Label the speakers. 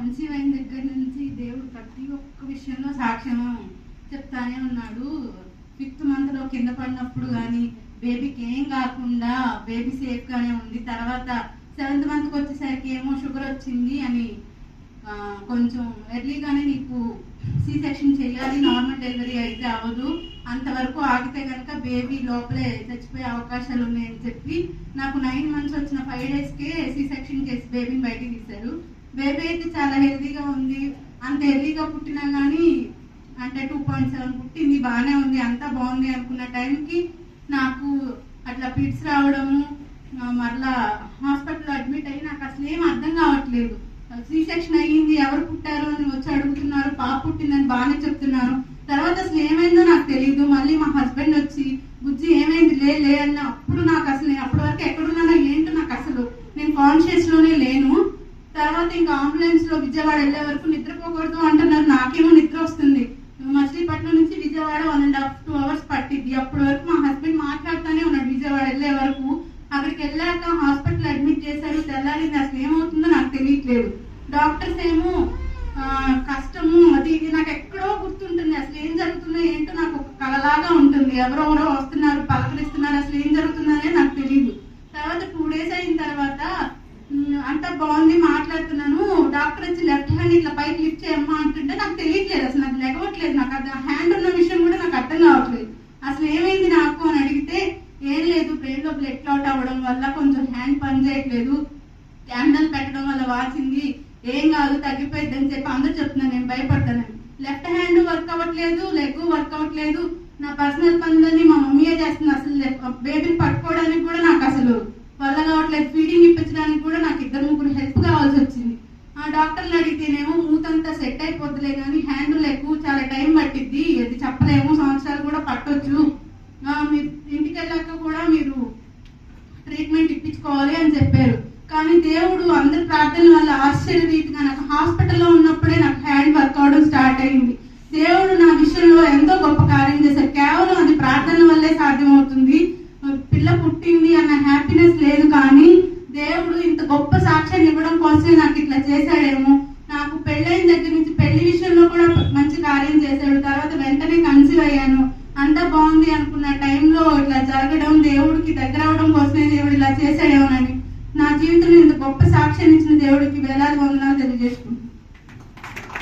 Speaker 1: Conceive అయిన దగ్గర నుంచి దేవుడు ప్రతి ఒక్క విషయంలో సాక్ష్యం చెప్తానే ఉన్నాడు. 5th మంత్లో కింద పడినప్పుడు కానీ బేబీకి ఏం కాకుండా బేబీ సేఫ్గానే ఉంది. తర్వాత 7th మంత్కి వచ్చేసరికి ఏమో షుగర్ వచ్చింది అని కొంచెం ఎర్లీగానే నీకు సి సెక్షన్ చేయాలి, నార్మల్ డెలివరీ అయితే అవ్వదు, అంతవరకు ఆగితే కనుక బేబీ లోపలే చచ్చిపోయే అవకాశాలు ఉన్నాయని చెప్పి నాకు 9 మంత్స్ వచ్చిన 5 డేస్కే సి సెక్షన్ చేసి బేబీని బయటికి తీశారు. బేబీ అయితే చాలా హెల్దీగా ఉంది. అంత హెల్దీగా పుట్టినా కానీ అంటే 2.7 పుట్టింది, బాగానే ఉంది, అంతా బాగుంది అనుకున్న టైంకి నాకు అట్లా పిట్స్ రావడము, మరలా హాస్పిటల్లో అడ్మిట్ అయ్యి నాకు అసలు ఏం అర్థం కావట్లేదు. సి సెక్షన్ అయ్యింది, ఎవరు పుట్టారు అని వచ్చి అడుగుతున్నారు, పాప పుట్టిందని బాగానే చెప్తున్నారు. తర్వాత అసలు ఏమైందో నాకు తెలియదు. మళ్ళీ మా హస్బెండ్ వచ్చి బుజ్జి ఏమైంది లే అన్న అప్పుడు నాకు అసలు అప్పటి వరకు ఎక్కడున్నానో ఏంటో నాకు అసలు నేను కాన్షియస్లోనే లేను. తర్వాత ఇంకా అంబులెన్స్లో విజయవాడ వెళ్ళే వరకు నిద్రపోకూడదు అంటున్నారు. నాకేమో నిద్ర వస్తుంది. మచిలీపట్నం నుంచి విజయవాడ 1.5-2 అవర్స్ పట్టింది. అప్పటి వరకు మా హస్బెండ్ మాట్లాడుతూనే ఉన్నాడు విజయవాడ వెళ్ళే వరకు. అక్కడికి వెళ్ళాక హాస్పిటల్ అడ్మిట్ చేశారు. తెల్లారింది, అసలు ఏమవుతుందో నాకు తెలియట్లేదు. డాక్టర్స్ ఏమో కష్టము అది ఇది నాకు ఎక్కడో గుర్తుంటుంది. అసలు ఏం జరుగుతుందో ఏంటో నాకు ఒక కలలాగా ఉంటుంది. ఎవరెవరో వస్తున్నారు, పలకరిస్తున్నారు, అసలు ఏం జరుగుతుందనే నాకు తెలియదు. తర్వాత 2 డేస్ అయిన తర్వాత అంతా బాగుంది, మాట్లాడుతున్నాను. డాక్టర్ వచ్చి లెఫ్ట్ హ్యాండ్ ఇట్లా పైకి లిఫ్ట్ చేయమ్మా అంటుంటే నాకు తెలియట్లేదు, అసలు నాకు లెగవట్లేదు. నాకు అది హ్యాండ్ ఉన్న విషయం కూడా నాకు అర్థం కావట్లేదు. అసలు ఏమైంది నాకు అని అడిగితే ఏం లేదు, బ్రెయిన్ లో బ్లడ్ క్లాట్ అవ్వడం వల్ల కొంచెం హ్యాండ్ పని చేయట్లేదు, క్యాండల్ పెట్టడం వల్ల వాచింది, ఏం కాదు తగ్గిపోయింది అని చెప్పి అందరూ చెప్తున్నాను. నేను భయపడతానని. లెఫ్ట్ హ్యాండ్ వర్క్ అవ్వట్లేదు, లెగ్ వర్క్ అవ్వట్లేదు, నా పర్సనల్ పనులన్నీ మా మమ్మీయే చేస్తుంది. అసలు బేబీని పట్టుకోవడానికి కూడా నాకు అసలు వల్ల కావట్లేదు. ఫీడింగ్ ఇప్పించడానికి కూడా నాకు 2-3 హెల్ప్ కావాల్సి వచ్చింది. ఆ డాక్టర్ని అడిగితేనేమో మూతంతా సెట్ అయిపోతులే కానీ హ్యాండ్ లెగ్ చాలా టైం పట్టిద్ది, అది చెప్పలేము, సంవత్సరాలు కూడా పట్టొచ్చు, మీరు ఇంటికి వెళ్ళాక కూడా మీరు ట్రీట్మెంట్ ఇప్పించుకోవాలి అని చెప్పారు. కానీ దేవుడు అందరి ప్రార్థన వల్ల ఆశ్చర్య రీతిగా నాకు హాస్పిటల్లో ఉన్నప్పుడే నాకు హ్యాండ్ వర్క్ అవడం స్టార్ట్ అయింది. దేవుడు నా విషయంలో ఎంతో గొప్ప కార్యం చేశారు. కేవలం అది ప్రార్థన వల్లే సాధ్యమవుతుంది. పిల్ల పుట్టింది అన్న హ్యాపీనెస్ లేదు, కానీ దేవుడు ఇంత గొప్ప సాక్ష్యాన్ని ఇవ్వడం కోసమే నాకు ఇట్లా చేశాడేమో. నాకు పెళ్ళైన దగ్గర నుంచి పెళ్లి విషయంలో కూడా మంచి కార్యం చేశాడు. తర్వాత వెంటనే కన్సీవ్ అయ్యాను, అంతా బాగుంది అనుకున్న టైంలో ఇట్లా జరగడం, దేవుడికి దగ్గర అవడం కోసమే దేవుడు ఇలా చేశాడేమోనని నా జీవితంలో ఇంత గొప్ప సాక్ష్యాన్ని ఇచ్చిన దేవుడికి వేలాది వందనాలు.